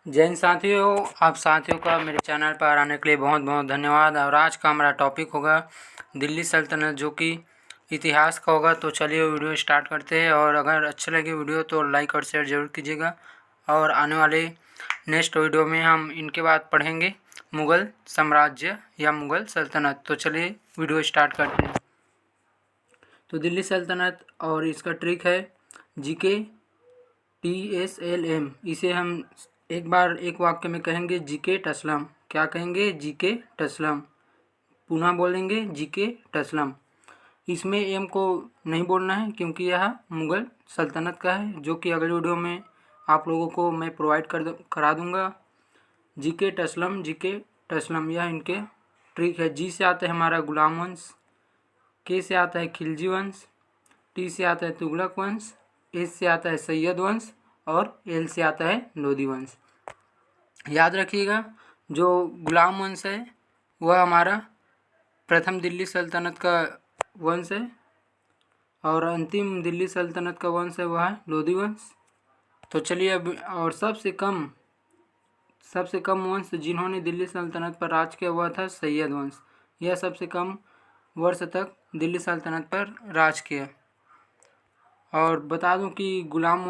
जय हिंद साथियों, आप साथियों का मेरे चैनल पर आने के लिए बहुत बहुत धन्यवाद। और आज का हमारा टॉपिक होगा दिल्ली सल्तनत, जो कि इतिहास का होगा। तो चलिए वीडियो स्टार्ट करते हैं। और अगर अच्छी लगी वीडियो तो लाइक और शेयर ज़रूर कीजिएगा। और आने वाले नेक्स्ट वीडियो में हम इनके बाद पढ़ेंगे मुग़ल साम्राज्य या मुग़ल सल्तनत। तो चलिए वीडियो स्टार्ट करते हैं। तो दिल्ली सल्तनत और इसका ट्रिक है GK TSLM। इसे हम एक बार एक वाक्य में कहेंगे GK टसलम। क्या कहेंगे? GK टसलम। पुनः बोलेंगे GK टसलम। इसमें एम को नहीं बोलना है क्योंकि यह मुग़ल सल्तनत का है, जो कि अगले वीडियो में आप लोगों को मैं प्रोवाइड करा दूँगा। GK टसलम, GK टसलम, यह इनके ट्रिक है। जी से आता है हमारा गुलाम वंश, के से आता है खिलजी वंश, टी से आता है तुगलक वंश, एस से आता है सैयद वंश और एल से आता है लोदी वंश। याद रखिएगा, जो गुलाम वंश है वह हमारा प्रथम दिल्ली सल्तनत का वंश है और अंतिम दिल्ली सल्तनत का वंश है वह है लोदी वंश। तो चलिए अब, और सबसे कम वंश जिन्होंने दिल्ली सल्तनत पर राज किया हुआ था सैयद वंश। यह सबसे कम वर्ष तक दिल्ली सल्तनत पर राज किया। और बता दूं कि गुलाम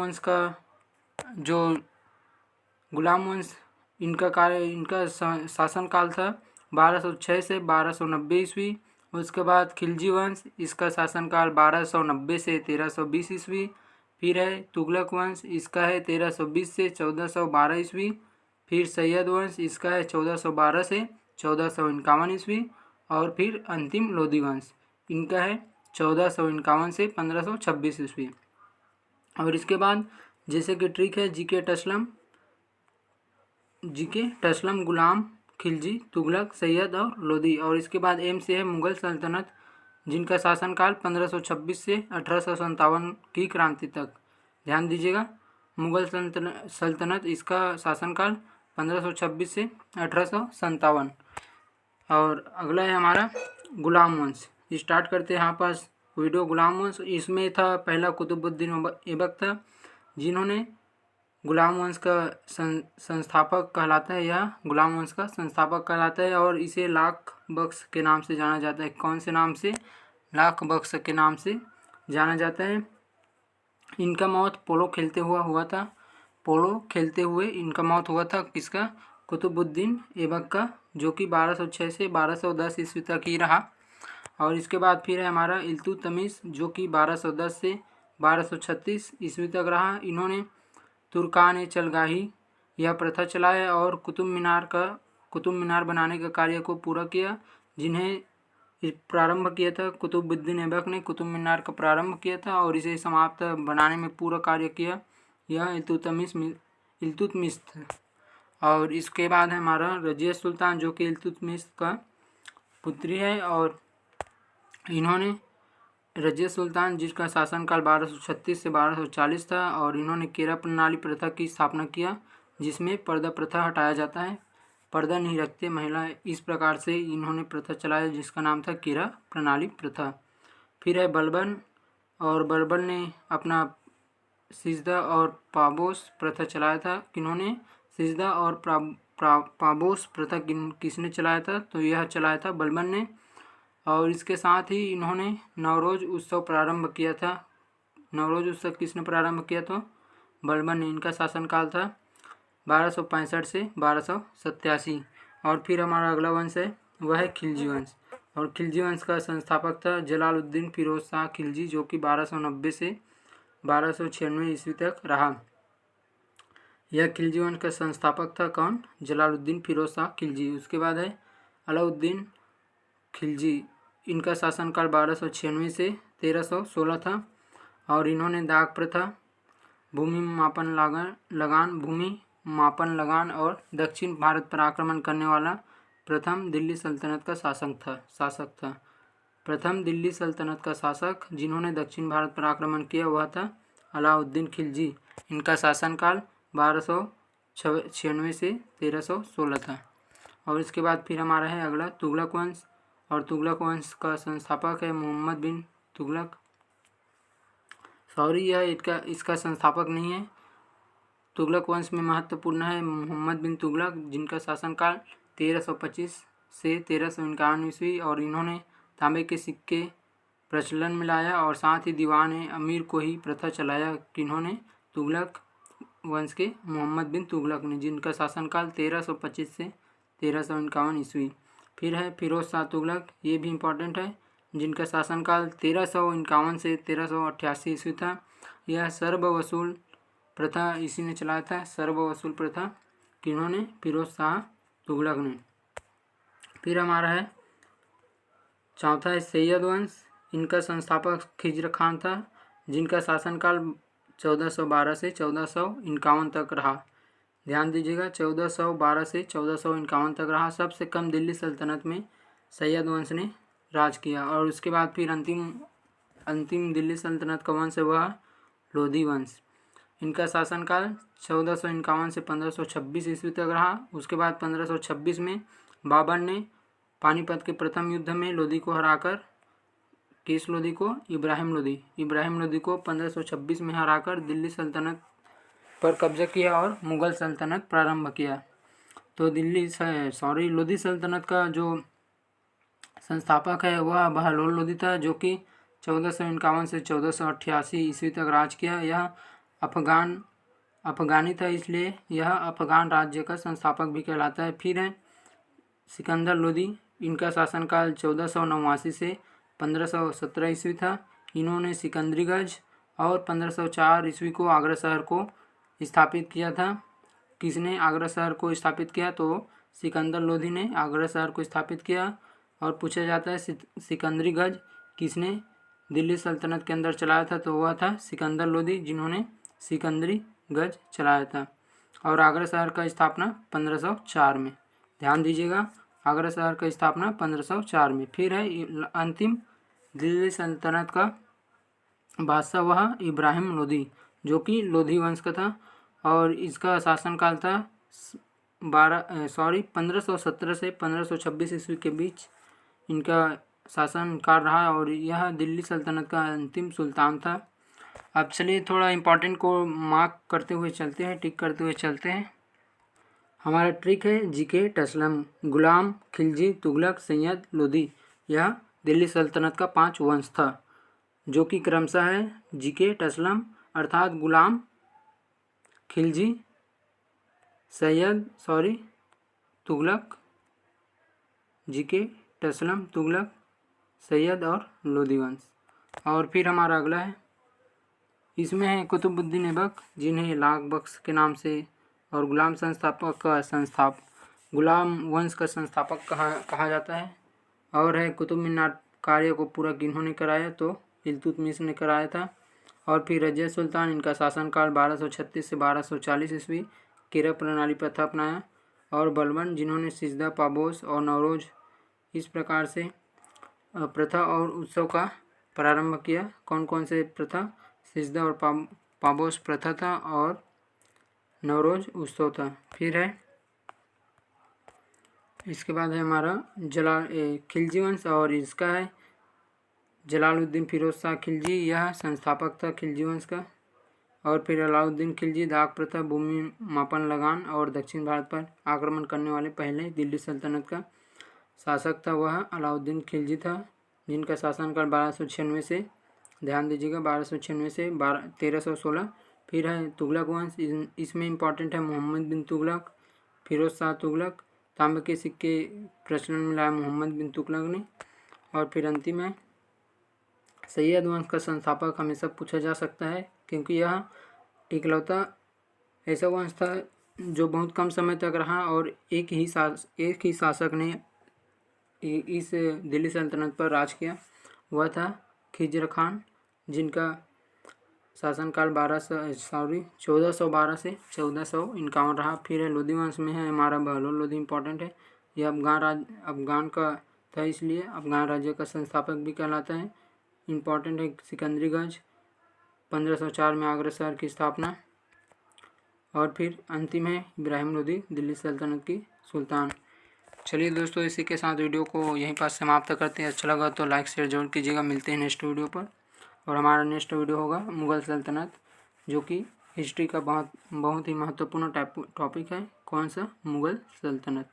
वंश इनका शासनकाल था 1206 से 1290 ईस्वी। उसके बाद खिलजी वंश, इसका शासनकाल 1290 से 1320 ईस्वी। फिर है तुगलक वंश, इसका है 1320 से 1412 ईस्वी। फिर सैयद वंश, इसका है 1412 से 1451 ईस्वी। और फिर अंतिम लोदी वंश, इनका है 1451 से 1526 ईस्वी। और इसके बाद जैसे कि ट्रिक है GK टसलम, गुलाम, खिलजी, तुगलक, सैयद और लोदी। और इसके बाद एम से है मुग़ल सल्तनत, जिनका शासनकाल 1526 से 1857 की क्रांति तक। ध्यान दीजिएगा, मुग़ल सल्तनत इसका शासनकाल 1526 से 1857। और अगला है हमारा गुलाम वंश। स्टार्ट करते हैं यहाँ पास वीडियो। गुलाम वंश, इसमें था पहला कुतुबुद्दीन ऐबक था, जिन्होंने गुलाम वंश का संस्थापक कहलाता है। यह गुलाम वंश का संस्थापक कहलाता है और इसे लाख बख्श के नाम से जाना जाता है। कौन से नाम से? लाख बख्श के नाम से जाना जाता है। इनका मौत पोलो खेलते हुआ था। पोलो खेलते हुए इनका मौत हुआ था। किसका? कुतुबुद्दीन ऐबक का, जो कि 1206 से 1210 ईस्वी तक ही रहा। और इसके बाद फिर है हमारा इल्तुतमिश, जो कि 1210 से 1236 ईस्वी तक रहा। इन्होंने तुर्कान चलगाही यह प्रथा चलाया और कुतुब मीनार बनाने का कार्य को पूरा किया, जिन्हें प्रारंभ किया था कुतुबुद्दीन ऐबक ने। कुतुब मीनार का प्रारंभ किया था और इसे समाप्त बनाने में पूरा कार्य किया यह इल्तुतमिश था। और इसके बाद है हमारा रजिया सुल्तान, जो कि इल्तुतमिश का पुत्री है। और इन्होंने रजिया सुल्तान, जिसका शासनकाल 1236 से 1240 था, और इन्होंने केरा प्रणाली प्रथा की स्थापना किया, जिसमें पर्दा प्रथा हटाया जाता है। पर्दा नहीं रखते महिलाएं, इस प्रकार से इन्होंने प्रथा चलाया, जिसका नाम था केरा प्रणाली प्रथा। फिर है बलबन, और बलबन ने अपना सिजदा और पाबोस प्रथा चलाया था। किन्होंने सिजदा और पाबोस प्रथा किसने चलाया था? तो यह चलाया था बलबन ने। और इसके साथ ही इन्होंने नवरोज़ उत्सव प्रारंभ किया था। नवरोज़ उत्सव किसने प्रारंभ किया? तो बलबन ने। इनका शासनकाल था 1265 से 1287। और फिर हमारा अगला वंश है वह है खिलजी वंश। और खिलजी वंश का संस्थापक था जलालुद्दीन फिरोज शाह खिलजी, जो कि 1290 से 1296 ईस्वी तक रहा। यह खिलजी वंश का संस्थापक था कौन? जलालुद्दीन फिरोज शाह खिलजी। उसके बाद है अलाउद्दीन खिलजी। इनका शासनकाल 1296 से 1316 था। और इन्होंने दाग प्रथा, भूमि मापन लगान और दक्षिण भारत पर आक्रमण करने वाला प्रथम दिल्ली सल्तनत का शासक था। प्रथम दिल्ली सल्तनत का शासक जिन्होंने दक्षिण भारत पर आक्रमण किया वह था अलाउद्दीन खिलजी। इनका शासनकाल 1296 से 1316 था। और इसके बाद फिर हमारा है अगला तुगलक वंश। और तुगलक वंश का संस्थापक है मोहम्मद बिन तुगलक। यह इसका संस्थापक नहीं है। तुगलक वंश में महत्वपूर्ण है मोहम्मद बिन तुगलक, जिनका शासनकाल 1325 से 1351 ईस्वी, और इन्होंने तांबे के सिक्के प्रचलन में लाया और साथ ही दीवान अमीर को ही प्रथा चलाया। किन्होंने? तुगलक वंश के मोहम्मद बिन तुगलक ने, जिनका शासनकाल 1325 से 1351 ईस्वी। फिर है फिरोज शाह तुगलक, ये भी इम्पोर्टेंट है, जिनका शासनकाल 1351 से 1388 ईस्वी था। यह सर्व वसूल प्रथा इसी ने चलाया था, सर्व वसूल प्रथा। किन्होंने? फिरोज शाह तुगलक ने। फिर हमारा है चौथा है सैयद वंश, इनका संस्थापक खिज्र खान था, जिनका शासनकाल 1412 से 1451 तक रहा। ध्यान दीजिएगा, 1412 से 1451 तक रहा। सबसे कम दिल्ली सल्तनत में सैयद वंश ने राज किया। और उसके बाद फिर अंतिम दिल्ली सल्तनत का वंश है वह लोधी वंश। इनका शासनकाल 1451 से 1526 ईस्वी तक रहा। उसके बाद 1526 में बाबर ने पानीपत के प्रथम युद्ध में लोधी को हराकर, किस लोधी को? इब्राहिम लोधी को 1526 में हराकर दिल्ली सल्तनत पर कब्जा किया और मुग़ल सल्तनत प्रारंभ किया। तो लोधी सल्तनत का जो संस्थापक है वह बहलोल लोधी था, जो कि 1451 से 1488 ईस्वी तक राज किया। यह अफगानी था, इसलिए यह अफगान राज्य का संस्थापक भी कहलाता है। फिर है सिकंदर लोधी, इनका शासनकाल 1489 से 1517 ईस्वी था। इन्होंने सिकंदरीगंज और 1504 ईस्वी को आगरा शहर को स्थापित किया था। किसने आगरा शहर को स्थापित किया? तो सिकंदर लोधी ने आगरा शहर को स्थापित किया। और पूछा जाता है सिकंदरीगंज किसने दिल्ली सल्तनत के अंदर चलाया था? तो वह था सिकंदर लोधी, जिन्होंने सिकंदरीगंज चलाया था। और आगरा शहर का स्थापना 1504 में। ध्यान दीजिएगा, आगरा शहर का स्थापना 1504 में। फिर है अंतिम दिल्ली सल्तनत का बादशाह वह इब्राहिम लोधी, जो कि लोधी वंश का था। और इसका शासनकाल था 1517 से 1526 ईस्वी के बीच इनका शासनकाल रहा। और यह दिल्ली सल्तनत का अंतिम सुल्तान था। अब चलिए थोड़ा इम्पोर्टेंट को मार्क करते हुए चलते हैं, टिक करते हुए चलते हैं। हमारा ट्रिक है जीके टसलम, गुलाम, खिलजी, तुगलक, सैयद, लोधी। यह दिल्ली सल्तनत का 5 वंश था, जो कि क्रमशः है जीके टसलम अर्थात गुलाम, खिलजी, तुगलक, जीके टसलम, तुगलक, सैयद और लोधी वंश। और फिर हमारा अगला है, इसमें है कुतुबुद्दीन ऐबक, जिन्हें लाख बख्श के नाम से और गुलाम वंश का संस्थापक कहा जाता है। और है कुतुब मीनार कार्य को पूरा किन्होंने कराया? तो इल्तुतमिश ने कराया था। और फिर रजिया सुल्तान, इनका शासनकाल 1236 से 1240 ईस्वी, किरा प्रणाली प्रथा अपनाया। और बलबन, जिन्होंने सिजदा, पाबोस और नवरोज इस प्रकार से प्रथा और उत्सव का प्रारंभ किया। कौन कौन से प्रथा? सिजदा और पाबोस प्रथा था और नवरोज उत्सव था। फिर है इसके बाद है हमारा खिलजी वंश, और इसका है जलालुद्दीन फिरोज शाह खिलजी, यह संस्थापक था खिलजी वंश का। और फिर अलाउद्दीन खिलजी दाग प्रथा, भूमि मापन लगान और दक्षिण भारत पर आक्रमण करने वाले पहले दिल्ली सल्तनत का शासक था, वह अलाउद्दीन खिलजी था, जिनका शासनकाल 1296 से, ध्यान दीजिएगा, 1296 से 1316। फिर है तुगलक वंश, इसमें इम्पॉर्टेंट है मोहम्मद बिन तुगलक, फिरोज शाह तुगलक, तांबे के सिक्के प्रचलन में लाया मोहम्मद बिन तुगलक ने। और फिर अंतिम है सैयद वंश का संस्थापक हमेशा पूछा जा सकता है, क्योंकि यह इकलौता ऐसा वंश था जो बहुत कम समय तक रहा और एक ही शासक ने इस दिल्ली सल्तनत पर राज किया, वह था खिज्र खान, जिनका शासनकाल 1412 से 1451 रहा। फिर है लोधी वंश में है हमारा बहलोल लोधी, इम्पोर्टेंट है, यह अफगान का था, इसलिए अफगान राज्य का संस्थापक भी कहलाता है। इम्पोर्टेंट है सिकंदरीगंज, 1504 में आगरा शहर की स्थापना। और फिर अंतिम है इब्राहिम लोधी, दिल्ली सल्तनत की सुल्तान। चलिए दोस्तों, इसी के साथ वीडियो को यहीं पर समाप्त करते हैं। अच्छा लगा तो लाइक शेयर जरूर कीजिएगा। मिलते हैं नेक्स्ट वीडियो पर, और हमारा नेक्स्ट वीडियो होगा मुग़ल सल्तनत, जो कि हिस्ट्री का बहुत बहुत ही महत्वपूर्ण टॉपिक है। कौन सा? मुगल सल्तनत।